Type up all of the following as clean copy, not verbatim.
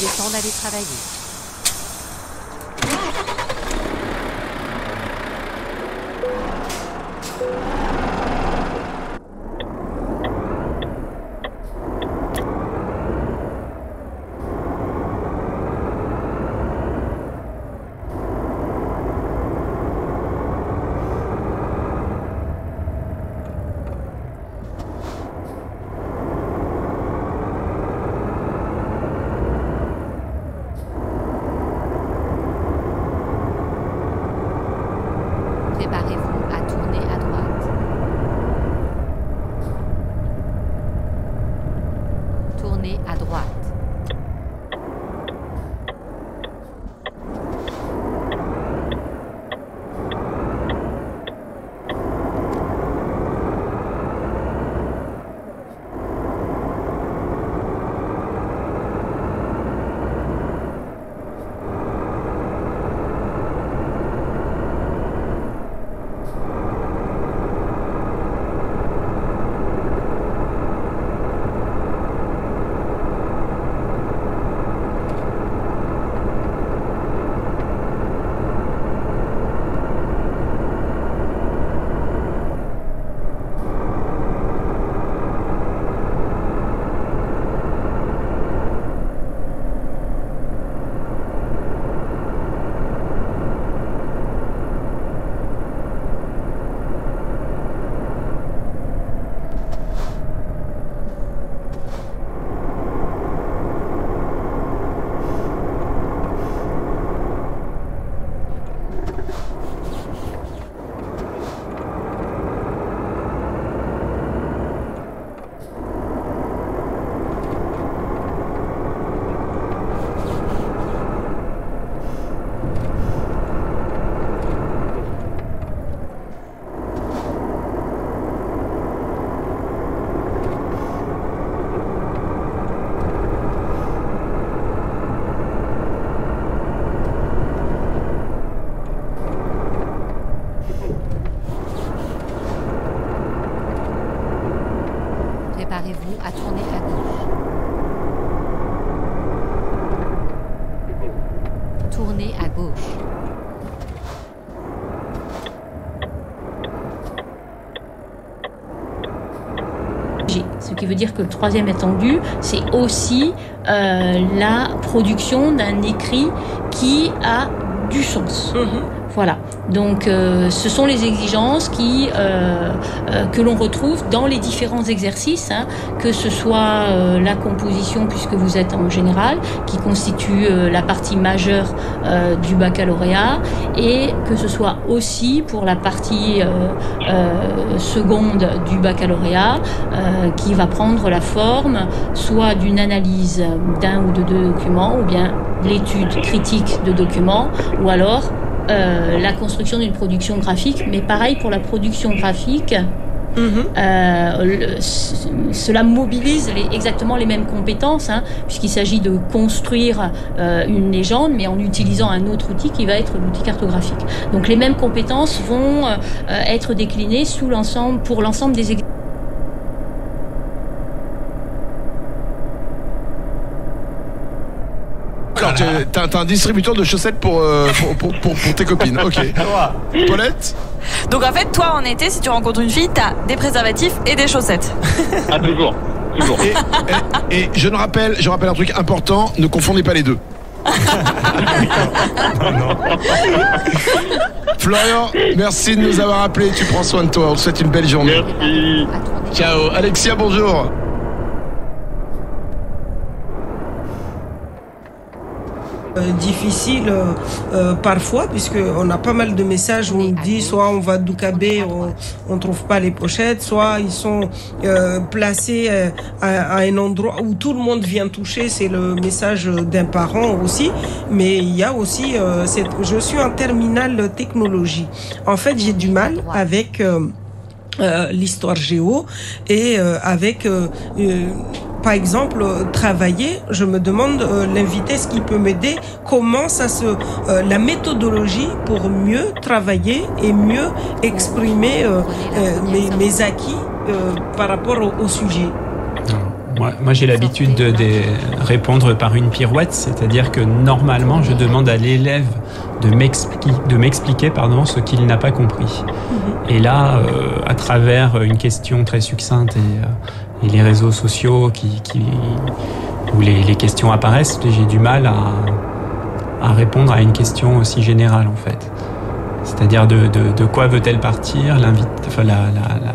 Il est temps d'aller travailler. Préparez-vous à tourner à droite. Tournez à droite. Préparez-vous à tourner à gauche. Tournez à gauche. Ce qui veut dire que le troisième étendu, c'est aussi la production d'un écrit qui a du sens. Voilà. Donc, ce sont les exigences que l'on retrouve dans les différents exercices, hein, que ce soit la composition, puisque vous êtes en général, qui constitue la partie majeure du baccalauréat, et que ce soit aussi pour la partie seconde du baccalauréat, qui va prendre la forme soit d'une analyse d'un ou de deux documents, ou bien l'étude critique de documents, ou alors la construction d'une production graphique. Mais pareil pour la production graphique, cela mobilise exactement les mêmes compétences, hein, puisqu'il s'agit de construire une légende, mais en utilisant un autre outil qui va être l'outil cartographique. Donc les mêmes compétences vont être déclinées pour l'ensemble des exercices. T'as un distributeur de chaussettes pour tes copines. Ok. Paulette ? Donc en fait, toi en été, si tu rencontres une fille, t'as des préservatifs et des chaussettes. Ah, toujours. Et je rappelle un truc important, ne confondez pas les deux. Florian, merci de nous avoir appelés. Tu prends soin de toi. On te souhaite une belle journée. Merci. Ciao. Alexia, bonjour. Difficile parfois, puisque on a pas mal de messages où on dit soit on va doucaber, on trouve pas les pochettes, soit ils sont placés à un endroit où tout le monde vient toucher. C'est le message d'un parent aussi, mais il y a aussi je suis en terminale technologie. En fait, j'ai du mal avec l'histoire géo et avec par exemple, travailler, je me demande, l'invité, est-ce qu'il peut m'aider? Comment la méthodologie pour mieux travailler et mieux exprimer mes acquis par rapport au sujet? Moi j'ai l'habitude de répondre par une pirouette, c'est-à-dire que normalement je demande à l'élève de m'expliquer ce qu'il n'a pas compris. Et là, à travers une question très succincte et les réseaux sociaux où les questions apparaissent, j'ai du mal à répondre à une question aussi générale en fait. C'est-à-dire de quoi veut-elle partir,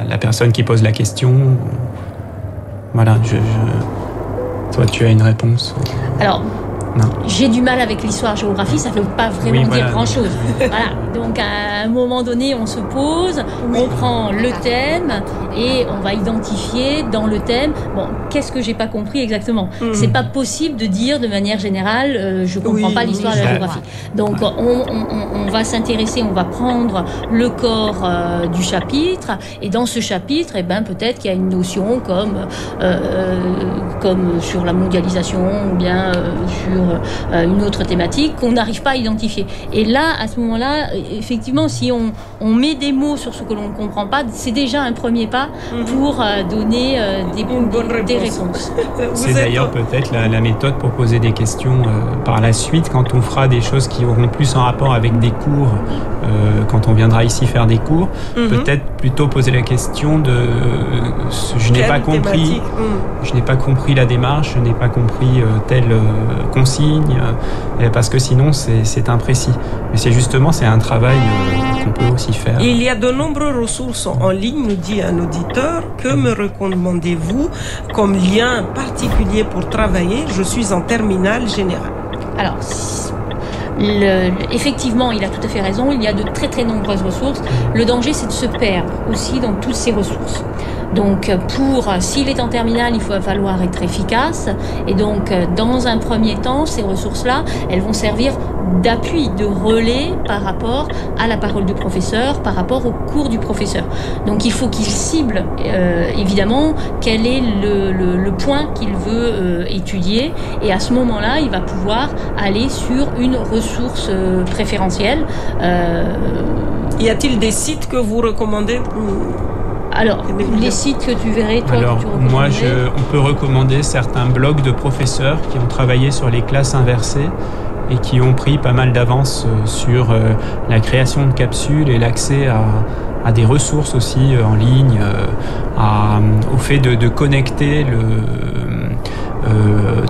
la personne qui pose la question. Voilà, toi tu as une réponse? Alors, non. J'ai du mal avec l'histoire-géographie, ça ne veut pas vraiment dire grand-chose. Voilà. Donc à un moment donné, on se pose, on prend le thème et on va identifier dans le thème, qu'est-ce que j'ai pas compris exactement. C'est pas possible de dire de manière générale, je comprends pas l'histoire de la géographie. Donc on va s'intéresser, on va prendre le corps du chapitre et dans ce chapitre, peut-être qu'il y a une notion comme sur la mondialisation ou bien sur une autre thématique qu'on n'arrive pas à identifier. Et là, à ce moment-là, effectivement, si on met des mots sur ce que l'on ne comprend pas, c'est déjà un premier pas pour donner des réponses. C'est d'ailleurs peut-être la méthode pour poser des questions par la suite, quand on fera des choses qui auront plus en rapport avec des cours, quand on viendra ici faire des cours, peut-être plutôt poser la question je n'ai pas compris, je n'ai pas compris la démarche, je n'ai pas compris telle consigne, parce que sinon c'est imprécis. Mais c'est un travail qu'on peut aussi faire. Il y a de nombreuses ressources en ligne, nous dit un auditeur. Que me recommandez-vous comme lien particulier pour travailler? Je suis en terminale générale. Alors, effectivement, il a tout à fait raison. Il y a de très très nombreuses ressources. Le danger, c'est de se perdre aussi dans toutes ces ressources. Donc, s'il est en terminale, il va falloir être efficace. Et donc, dans un premier temps, ces ressources-là, elles vont servir d'appui, de relais par rapport à la parole du professeur, par rapport au cours du professeur. Donc, il faut qu'il cible, évidemment, quel est le point qu'il veut étudier. Et à ce moment-là, il va pouvoir aller sur une ressource préférentielle. Y a-t-il des sites que vous recommandez Alors, les sites que tu verrais, toi, alors, que tu recommanderais? on peut recommander certains blogs de professeurs qui ont travaillé sur les classes inversées et qui ont pris pas mal d'avance sur la création de capsules et l'accès à des ressources aussi en ligne, au fait de connecter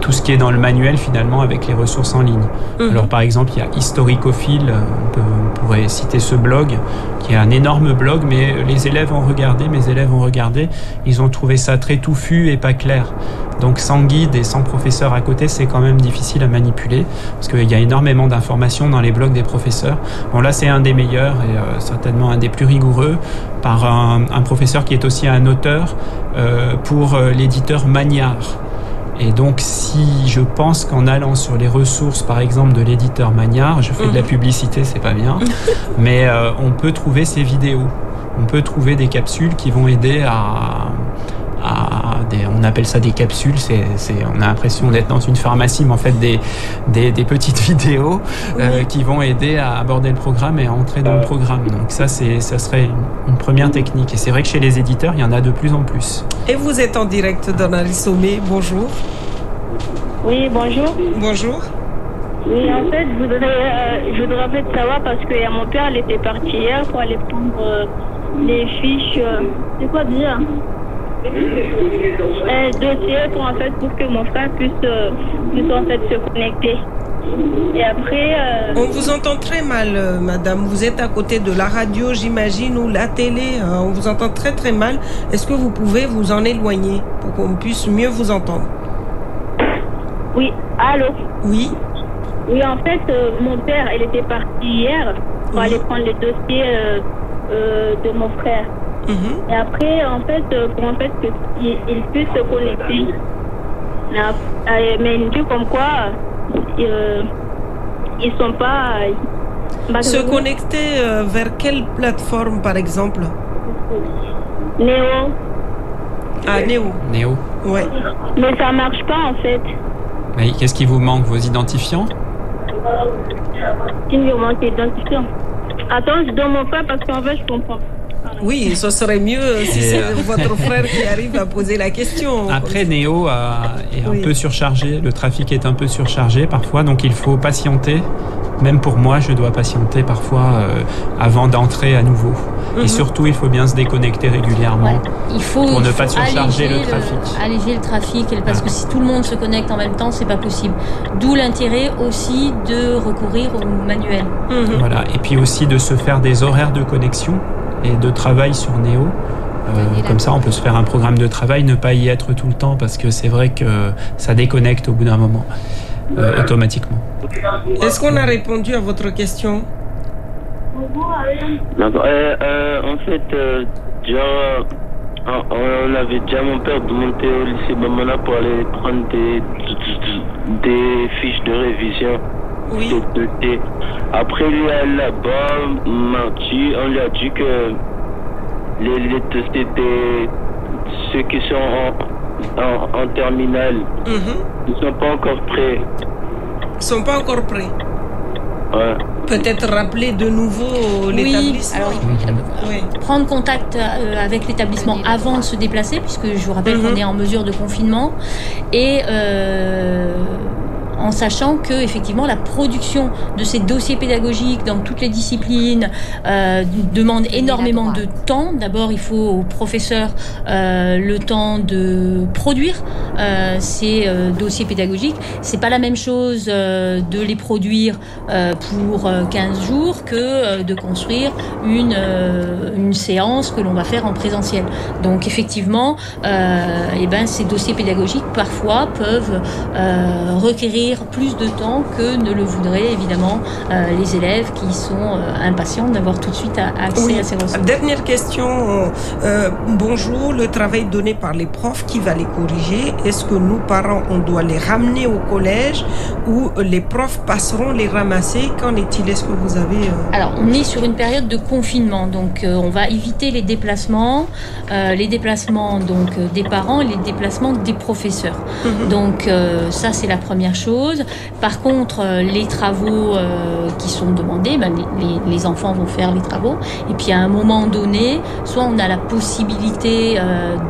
tout ce qui est dans le manuel finalement avec les ressources en ligne. Alors par exemple, il y a Historicophile, on pourrait citer ce blog, qui est un énorme blog, mais mes élèves ont regardé, ils ont trouvé ça très touffu et pas clair. Donc sans guide et sans professeur à côté, c'est quand même difficile à manipuler, parce qu'il y a énormément d'informations dans les blogs des professeurs. Bon là, c'est un des meilleurs et certainement un des plus rigoureux, par un professeur qui est aussi un auteur pour l'éditeur Magnard. Et donc, si je pense qu'en allant sur les ressources, par exemple, de l'éditeur Magnard, je fais de la publicité, c'est pas bien, mais on peut trouver ces vidéos. On peut trouver des capsules qui vont aider on appelle ça des capsules, on a l'impression d'être dans une pharmacie, mais en fait des petites vidéos qui vont aider à aborder le programme et à entrer dans le programme. Donc ça serait une première technique. Et c'est vrai que chez les éditeurs, il y en a de plus en plus. Et vous êtes en direct d'Analyse Sommet, bonjour. Oui, bonjour. Bonjour. Oui, en fait, je voudrais en fait savoir, parce que mon père, il était parti hier pour aller prendre les fiches, c'est quoi déjà dossier pour que mon frère puisse en fait se connecter. Et après on vous entend très mal, madame. Vous êtes à côté de la radio, j'imagine, ou la télé. On vous entend très très mal. Est-ce que vous pouvez vous en éloigner pour qu'on puisse mieux vous entendre? Oui, allô? Oui. Oui, en fait, mon père, il était parti hier pour aller prendre les dossiers de mon frère. Et après, en fait, pour qu'il puisse se connecter. Mais il dit comme quoi ils sont pas... Se connecter vers quelle plateforme, par exemple? Néo. Ah, Néo. Néo. Ouais. Mais ça marche pas, en fait. Mais qu'est-ce qui vous manque? Vos identifiants? Il me manque d'identifiant. Attends, je donne mon frère parce qu'en fait, je comprends. Oui, ce serait mieux si c'est votre frère qui arrive à poser la question. Après, Néo est un peu surchargé. Le trafic est un peu surchargé parfois, donc il faut patienter. Même pour moi, je dois patienter parfois avant d'entrer à nouveau. Et surtout, il faut bien se déconnecter régulièrement pour ne pas surcharger le trafic. Alléger le trafic, parce que si tout le monde se connecte en même temps, c'est pas possible. D'où l'intérêt aussi de recourir au manuel. Voilà. Et puis aussi de se faire des horaires de connexion et de travail sur Néo. Comme ça, on peut se faire un programme de travail, ne pas y être tout le temps, parce que c'est vrai que ça déconnecte au bout d'un moment, automatiquement. Est-ce qu'on a répondu à votre question? En fait, on avait déjà mon père de monter au lycée Bamana pour aller prendre des fiches de révision. Oui. Après, lui, là-bas, on lui a dit que c'était ceux qui sont en terminale. Ils ne sont pas encore prêts. Ils ne sont pas encore prêts. Ouais. Peut-être rappeler de nouveau l'établissement. Prendre contact avec l'établissement avant de se déplacer, puisque je vous rappelle qu'on est en mesure de confinement, et en sachant que effectivement la production de ces dossiers pédagogiques dans toutes les disciplines demande énormément de temps. D'abord, il faut aux professeurs le temps de produire ces dossiers pédagogiques. C'est pas la même chose de les produire pour 15 jours que de construire une séance que l'on va faire en présentiel. Donc effectivement, ces dossiers pédagogiques parfois peuvent requérir plus de temps que ne le voudraient évidemment les élèves qui sont impatients d'avoir tout de suite accès à ces ressources. Dernière question. Bonjour, le travail donné par les profs, qui va les corriger? Est-ce que nous, parents, on doit les ramener au collège ou les profs passeront les ramasser? Qu'en est-il? Est-ce que vous avez... Alors, on est sur une période de confinement, donc on va éviter les déplacements donc des parents et les déplacements des professeurs. Donc ça, c'est la première chose. Par contre, les travaux qui sont demandés, les enfants vont faire les travaux. Et puis à un moment donné, soit on a la possibilité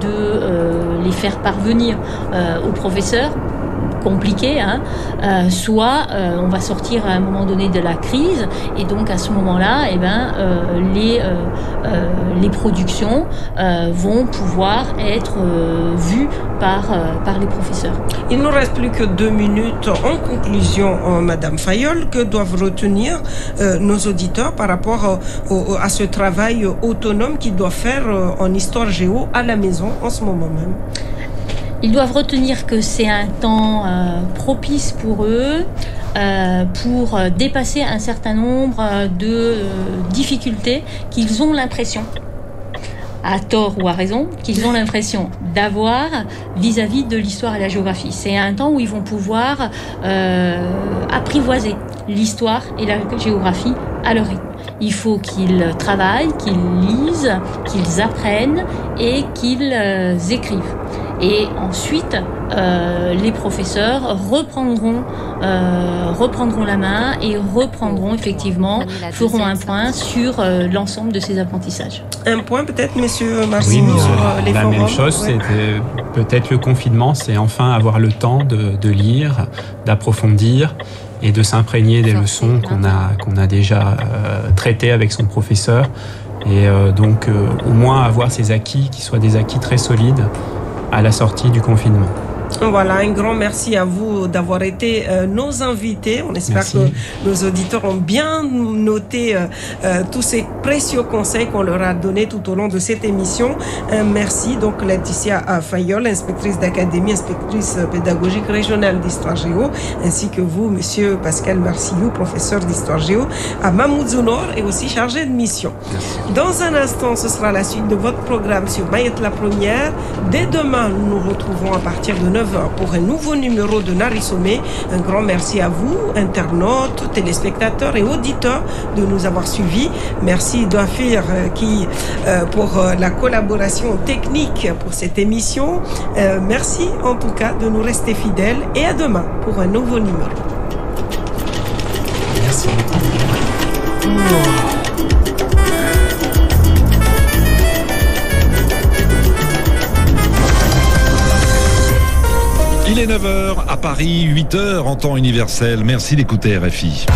de les faire parvenir aux professeurs, compliqué, soit on va sortir à un moment donné de la crise, et donc à ce moment-là, les productions vont pouvoir être vues par les professeurs. Il ne nous reste plus que 2 minutes. En conclusion, Madame Fayolle, que doivent retenir nos auditeurs par rapport à ce travail autonome qu'ils doivent faire en histoire géo à la maison en ce moment même? Ils doivent retenir que c'est un temps propice pour eux, pour dépasser un certain nombre de difficultés qu'ils ont l'impression, à tort ou à raison, qu'ils ont l'impression d'avoir vis-à-vis de l'histoire et la géographie. C'est un temps où ils vont pouvoir apprivoiser l'histoire et la géographie à leur rythme. Il faut qu'ils travaillent, qu'ils lisent, qu'ils apprennent et qu'ils écrivent. Et ensuite, les professeurs reprendront la main et feront un point sur l'ensemble de ces apprentissages. Un point peut-être, Monsieur Marcini, sur les forums. La même chose, c'est peut-être le confinement, c'est enfin avoir le temps de lire, d'approfondir et de s'imprégner des leçons qu'on a déjà traitées avec son professeur. Et donc, au moins avoir ces acquis qui soient des acquis très solides à la sortie du confinement. Voilà, un grand merci à vous d'avoir été nos invités. On espère que nos auditeurs ont bien noté tous ces précieux conseils qu'on leur a donnés tout au long de cette émission. Merci donc Laetitia Fayolle, inspectrice d'académie, inspectrice pédagogique régionale d'histoire géo, ainsi que vous, Monsieur Pascal Marcillou, professeur d'histoire géo à Mamoudzou Nord et aussi chargé de mission. Dans un instant, ce sera la suite de votre programme sur Mayotte la Première. Dès demain, nous nous retrouvons à partir de 9h pour un nouveau numéro de Narisomé. Un grand merci à vous, internautes, téléspectateurs et auditeurs, de nous avoir suivis. Merci Douafir pour la collaboration technique pour cette émission. Merci en tout cas de nous rester fidèles et à demain pour un nouveau numéro. Merci beaucoup. est 9h, à Paris, 8h en temps universel. Merci d'écouter RFI.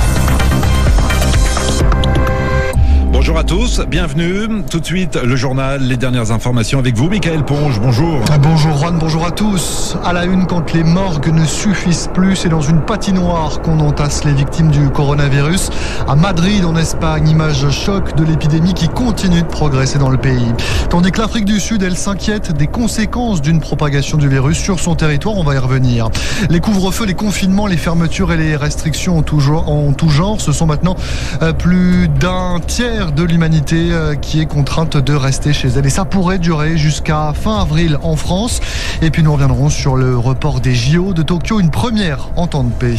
Bonjour à tous, bienvenue. Tout de suite, le journal, les dernières informations avec vous, Michael Ponge. Bonjour. Bonjour Juan, bonjour à tous. À la une, quand les morgues ne suffisent plus, c'est dans une patinoire qu'on entasse les victimes du coronavirus. À Madrid, en Espagne, image choc de l'épidémie qui continue de progresser dans le pays. Tandis que l'Afrique du Sud, elle s'inquiète des conséquences d'une propagation du virus sur son territoire. On va y revenir. Les couvre-feux, les confinements, les fermetures et les restrictions en tout genre, ce sont maintenant plus d'un tiers de l'humanité qui est contrainte de rester chez elle. Et ça pourrait durer jusqu'à fin avril en France. Et puis nous reviendrons sur le report des JO de Tokyo, une première en temps de paix.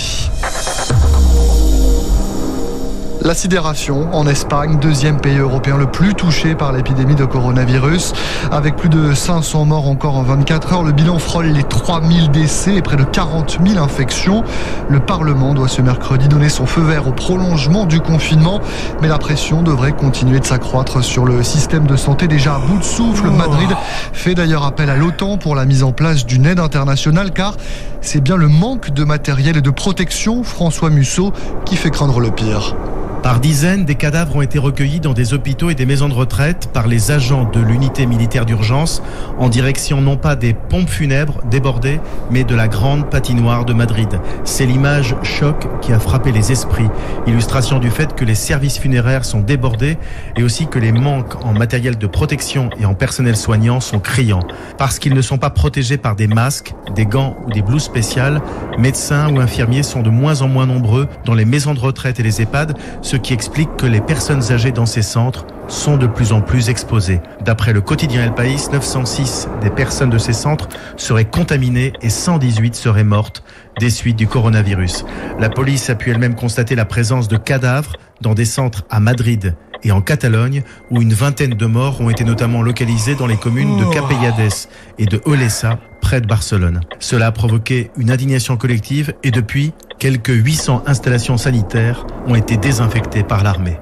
La sidération en Espagne, deuxième pays européen le plus touché par l'épidémie de coronavirus. Avec plus de 500 morts encore en 24 heures, le bilan frôle les 3000 décès et près de 40 000 infections. Le Parlement doit ce mercredi donner son feu vert au prolongement du confinement. Mais la pression devrait continuer de s'accroître sur le système de santé déjà à bout de souffle. Madrid fait d'ailleurs appel à l'OTAN pour la mise en place d'une aide internationale car c'est bien le manque de matériel et de protection, François Musso, qui fait craindre le pire. Par dizaines, des cadavres ont été recueillis dans des hôpitaux et des maisons de retraite par les agents de l'unité militaire d'urgence en direction non pas des pompes funèbres débordées, mais de la grande patinoire de Madrid. C'est l'image choc qui a frappé les esprits. Illustration du fait que les services funéraires sont débordés et aussi que les manques en matériel de protection et en personnel soignant sont criants. Parce qu'ils ne sont pas protégés par des masques, des gants ou des blouses spéciales, médecins ou infirmiers sont de moins en moins nombreux dans les maisons de retraite et les EHPAD, ce qui explique que les personnes âgées dans ces centres sont de plus en plus exposées. D'après le quotidien El País, 906 des personnes de ces centres seraient contaminées et 118 seraient mortes des suites du coronavirus. La police a pu elle-même constater la présence de cadavres dans des centres à Madrid et en Catalogne, où une vingtaine de morts ont été notamment localisés dans les communes de Capellades et de Olesa, près de Barcelone. Cela a provoqué une indignation collective et depuis, quelques 800 installations sanitaires ont été désinfectées par l'armée.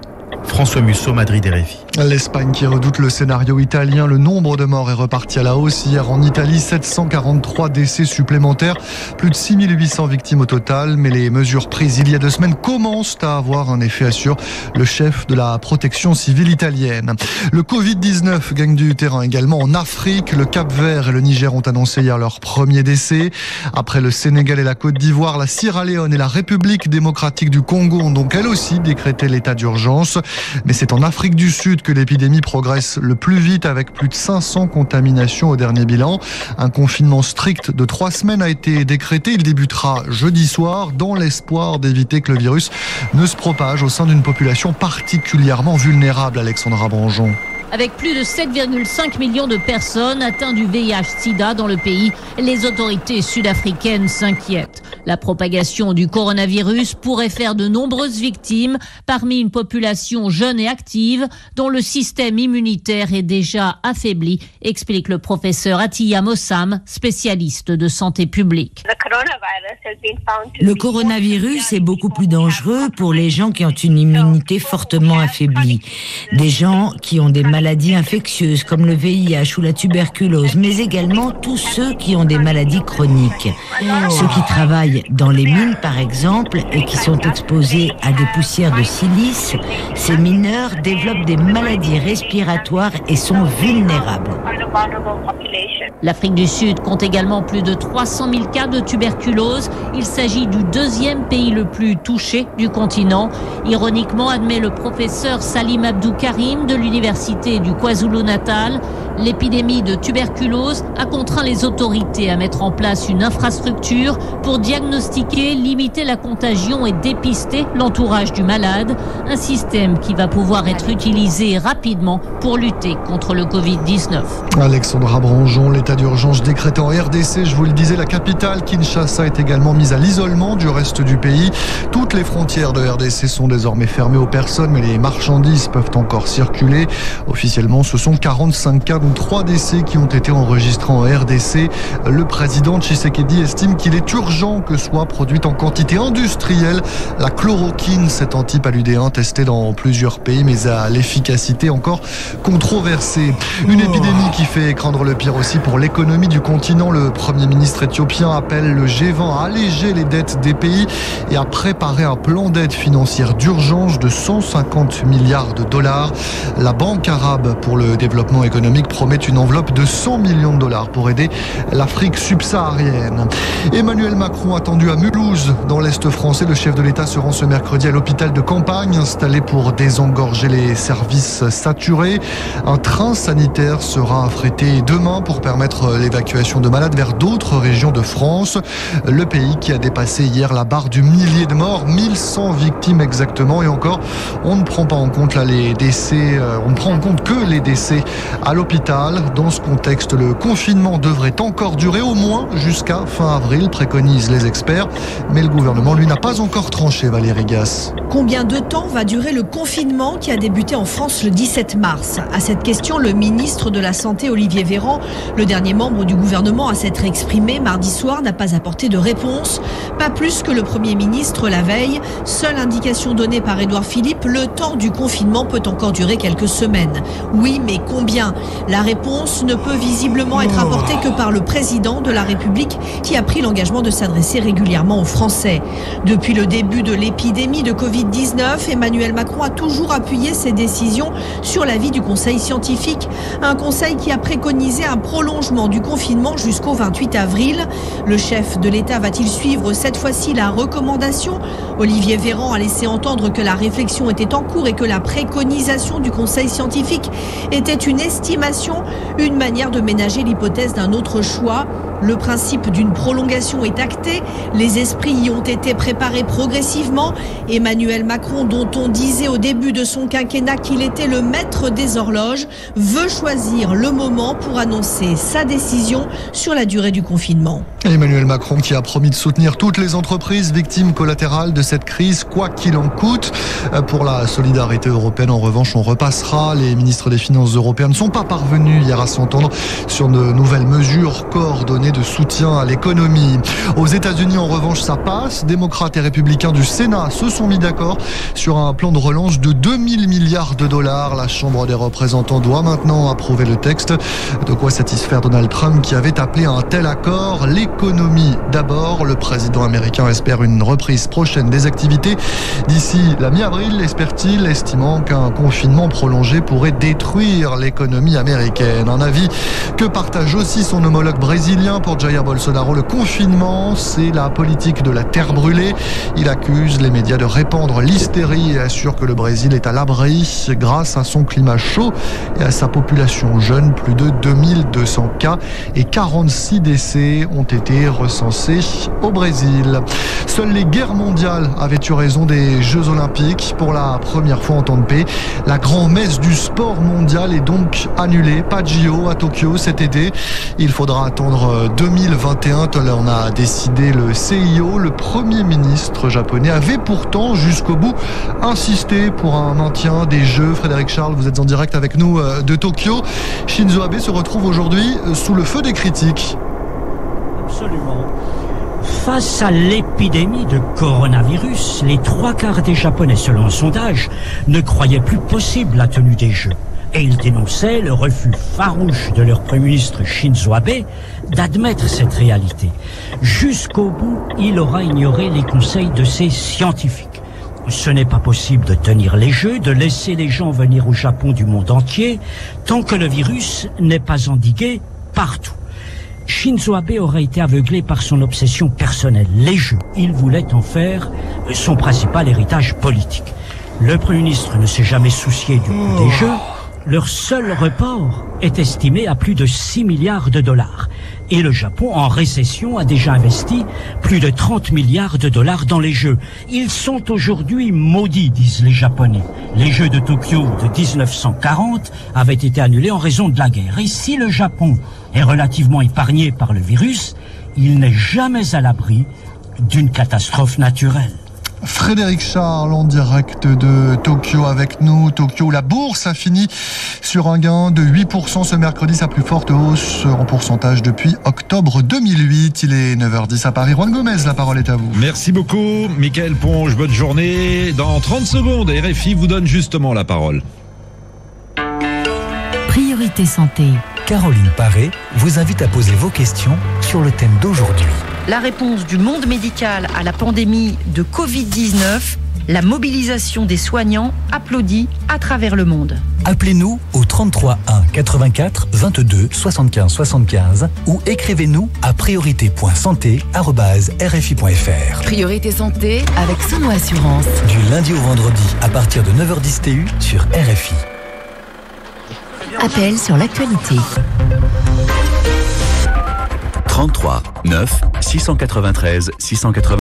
François Musso, Madrid, RFI. L'Espagne qui redoute le scénario italien. Le nombre de morts est reparti à la hausse. Hier en Italie, 743 décès supplémentaires. Plus de 6800 victimes au total. Mais les mesures prises il y a 2 semaines commencent à avoir un effet, assure le chef de la protection civile italienne. Le Covid-19 gagne du terrain également en Afrique. Le Cap-Vert et le Niger ont annoncé hier leur premier décès. Après le Sénégal et la Côte d'Ivoire, la Sierra Leone et la République démocratique du Congo ont donc elles aussi décrété l'état d'urgence. Mais c'est en Afrique du Sud que l'épidémie progresse le plus vite avec plus de 500 contaminations au dernier bilan. Un confinement strict de 3 semaines a été décrété. Il débutera jeudi soir dans l'espoir d'éviter que le virus ne se propage au sein d'une population particulièrement vulnérable, Alexandra Branjon. Avec plus de 7,5 millions de personnes atteintes du VIH-Sida dans le pays, les autorités sud-africaines s'inquiètent. La propagation du coronavirus pourrait faire de nombreuses victimes parmi une population jeune et active dont le système immunitaire est déjà affaibli, explique le professeur Atiya Mossam, spécialiste de santé publique. Le coronavirus est beaucoup plus dangereux pour les gens qui ont une immunité fortement affaiblie. Des gens qui ont des maladies infectieuses comme le VIH ou la tuberculose, mais également tous ceux qui ont des maladies chroniques. Ceux qui travaillent dans les mines, par exemple, et qui sont exposés à des poussières de silice, ces mineurs développent des maladies respiratoires et sont vulnérables. L'Afrique du Sud compte également plus de 300 000 cas de tuberculose. Il s'agit du 2e pays le plus touché du continent. Ironiquement, admet le professeur Salim Abdou Karim de l'université du KwaZulu-Natal, l'épidémie de tuberculose a contraint les autorités à mettre en place une infrastructure pour diagnostiquer, limiter la contagion et dépister l'entourage du malade. Un système qui va pouvoir être utilisé rapidement pour lutter contre le Covid-19. Alexandra Branjon, l'état d'urgence décrété en RDC, je vous le disais, la capitale Kinshasa est également mise mise à l'isolement du reste du pays. Toutes les frontières de RDC sont désormais fermées aux personnes, mais les marchandises peuvent encore circuler. Officiellement, ce sont 45 cas, dont 3 décès qui ont été enregistrés en RDC. Le président Tshisekedi estime qu'il est urgent que soit produite en quantité industrielle la chloroquine, cet antipaludéen testé dans plusieurs pays, mais à l'efficacité encore controversée. Une épidémie qui fait craindre le pire aussi pour l'économie du continent. Le Premier ministre éthiopien appelle le G20 à alléger les dettes des pays et à préparer un plan d'aide financière d'urgence de 150 milliards de dollars. La Banque arabe pour le développement économique promet une enveloppe de 100 millions de dollars pour aider l'Afrique subsaharienne. Emmanuel Macron attendu à Mulhouse, dans l'Est français. Le chef de l'État se rend ce mercredi à l'hôpital de campagne installé pour désengorger les services saturés. Un train sanitaire sera affrété demain pour permettre l'évacuation de malades vers d'autres régions de France. Le pays qui a dépassé hier la barre du millier de morts, 1100 victimes exactement. Et encore, on ne prend pas en compte là les décès, on ne prend en compte que les décès à l'hôpital. Dans ce contexte, le confinement devrait encore durer au moins jusqu'à fin avril, préconisent les experts. Mais le gouvernement, lui, n'a pas encore tranché, Valérie Gasse. Combien de temps va durer le confinement qui a débuté en France le 17 mars? À cette question, le ministre de la Santé, Olivier Véran, le dernier membre du gouvernement à s'être exprimé mardi soir, n'a pas apporté de réponse. Pas plus que le Premier ministre la veille. Seule indication donnée par Édouard Philippe, le temps du confinement peut encore durer quelques semaines. Oui, mais combien? La réponse ne peut visiblement être apportée que par le président de la République qui a pris l'engagement de s'adresser régulièrement aux Français. Depuis le début de l'épidémie de Covid-19, Emmanuel Macron a toujours appuyé ses décisions sur l'avis du Conseil scientifique. Un conseil qui a préconisé un prolongement du confinement jusqu'au 28 avril. Le chef de l'État va-t-il suivre cette fois-ci la recommandation? Olivier Véran a laissé entendre que la réflexion était en cours et que la préconisation du Conseil scientifique était une estimation, une manière de ménager l'hypothèse d'un autre choix. Le principe d'une prolongation est acté, les esprits y ont été préparés progressivement. Emmanuel Macron, dont on disait au début de son quinquennat qu'il était le maître des horloges, veut choisir le moment pour annoncer sa décision sur la durée du confinement. Emmanuel Macron qui a promis de soutenir toutes les entreprises victimes collatérales de cette crise, quoi qu'il en coûte. Pour la solidarité européenne, en revanche, on repassera. Les ministres des Finances européens ne sont pas parvenus hier à s'entendre sur de nouvelles mesures coordonnées de soutien à l'économie. Aux États-Unis, en revanche, ça passe. Démocrates et républicains du Sénat se sont mis d'accord sur un plan de relance de 2000 milliards de dollars. La Chambre des représentants doit maintenant approuver le texte. De quoi satisfaire Donald Trump qui avait appelé à un tel accord. L'économie d'abord. Le président américain espère une reprise prochaine des activités d'ici la mi-avril, espère-t-il, estimant qu'un confinement prolongé pourrait détruire l'économie américaine. Un avis que partage aussi son homologue brésilien. Pour Jair Bolsonaro, le confinement, c'est la politique de la terre brûlée. Il accuse les médias de répandre l'hystérie et assure que le Brésil est à l'abri grâce à son climat chaud et à sa population jeune. Plus de 2200 cas et 46 décès ont été recensés au Brésil. Seules les guerres mondiales avaient eu raison des Jeux Olympiques. Pour la première fois en temps de paix, la grand-messe du sport mondial est donc annulée. Pas de JO à Tokyo cet été. Il faudra attendre 2021, tel en a décidé le CIO. Le Premier ministre japonais avait pourtant jusqu'au bout insisté pour un maintien des Jeux. Frédéric Charles, vous êtes en direct avec nous de Tokyo. Shinzo Abe se retrouve aujourd'hui sous le feu des critiques. Absolument. Face à l'épidémie de coronavirus, les 3/4 des Japonais, selon un sondage, ne croyaient plus possible la tenue des Jeux. Et ils dénonçaient le refus farouche de leur Premier ministre Shinzo Abe d'admettre cette réalité. Jusqu'au bout, il aura ignoré les conseils de ses scientifiques. Ce n'est pas possible de tenir les Jeux, de laisser les gens venir au Japon du monde entier, tant que le virus n'est pas endigué partout. Shinzo Abe aurait été aveuglé par son obsession personnelle, les Jeux. Il voulait en faire son principal héritage politique. Le Premier ministre ne s'est jamais soucié du coût des Jeux. Leur seul report est estimé à plus de 6 milliards de dollars. Et le Japon, en récession, a déjà investi plus de 30 milliards de dollars dans les Jeux. Ils sont aujourd'hui maudits, disent les Japonais. Les Jeux de Tokyo de 1940 avaient été annulés en raison de la guerre. Et si le Japon est relativement épargné par le virus, il n'est jamais à l'abri d'une catastrophe naturelle. Frédéric Charles en direct de Tokyo avec nous. Tokyo, la bourse a fini sur un gain de 8% ce mercredi, sa plus forte hausse en pourcentage depuis octobre 2008. Il est 9h10 à Paris. Juan Gomez, la parole est à vous. Merci beaucoup, Mickaël Ponge. Bonne journée. Dans 30 secondes, RFI vous donne justement la parole. Priorité santé. Caroline Paré vous invite à poser vos questions sur le thème d'aujourd'hui. La réponse du monde médical à la pandémie de Covid-19, la mobilisation des soignants applaudie à travers le monde. Appelez-nous au 33 1 84 22 75 75 ou écrivez-nous à priorité.santé@rfi.fr. Priorité santé avec Sono Assurance. Du lundi au vendredi à partir de 9h10 TU sur RFI. Appel sur l'actualité. 33 9 693 680.